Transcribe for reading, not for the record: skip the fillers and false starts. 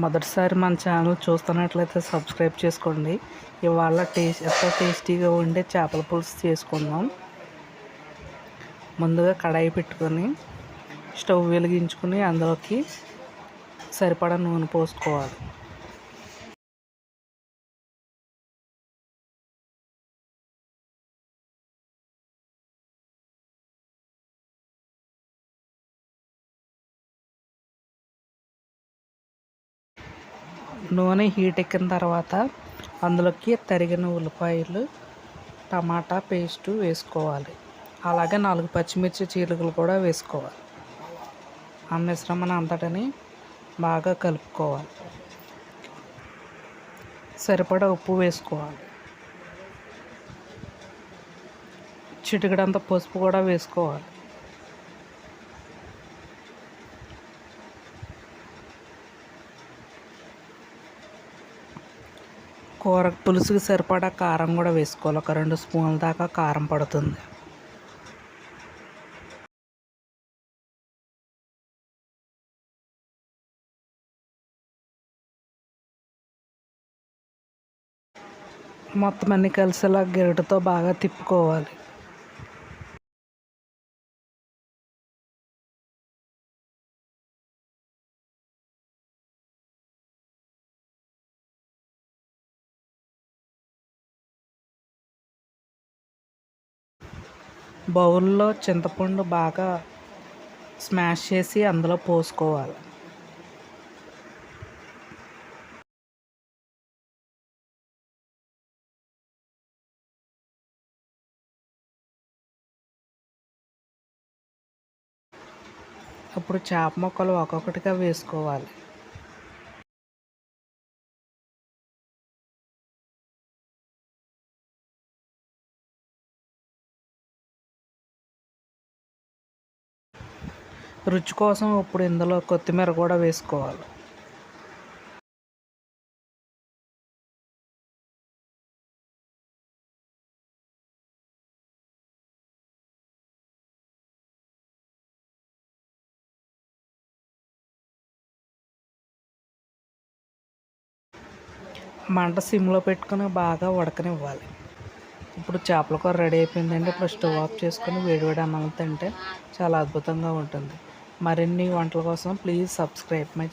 మొదటిసారి మన ఛానల్ చూస్తున్నట్లయితే సబ్స్క్రైబ్ చేసుకోండి. ఇవాళ ఎంతో టేస్టీగా ఉండే చేపల పులుసు చేసుకుందాం. ముందుగా కడాయి పెట్టుకొని స్టవ్ వెలిగించుకొని అందులోకి సరిపడా నూనె పోసుకోవాలి. నూనె హీట్ ఎక్కిన తర్వాత అందులోకి తరిగిన ఉల్లిపాయలు, టమాటా పేస్టు వేసుకోవాలి. అలాగే 4 పచ్చిమిర్చి చీలికలు కూడా వేసుకోవాలి. ఆ మిశ్రమాన్ని అంతటిని బాగా కలుపుకోవాలి. సరిపడా ఉప్పు వేసుకోవాలి. చిటికెడంత పసుపు కూడా వేసుకోవాలి. కూర పులుసుకి సరిపడా కారం కూడా వేసుకోవాలి. ఒక 2 స్పూన్ల దాకా కారం పడుతుంది. మొత్తం అన్ని కలిసేలా గరిటెతో బాగా తిప్పుకోవాలి. బౌల్లో చింతపండు బాగా స్మాష్ చేసి అందులో పోసుకోవాలి. అప్పుడు చేప ముక్కలు ఒక్కొక్కటిగా వేసుకోవాలి. రుచి కోసం ఇప్పుడు ఇందులో కొత్తిమీర కూడా వేసుకోవాలి. మంట సిమ్లో పెట్టుకుని బాగా ఉడకనివ్వాలి. ఇప్పుడు చేపల కూర రెడీ అయిపోయిందండి. ఇప్పుడు స్టవ్ ఆఫ్ చేసుకొని వేడివేడి అన్నం తింటే చాలా అద్భుతంగా ఉంటుంది. మరిన్ని వంటల కోసం ప్లీజ్ సబ్స్క్రైబ్ మై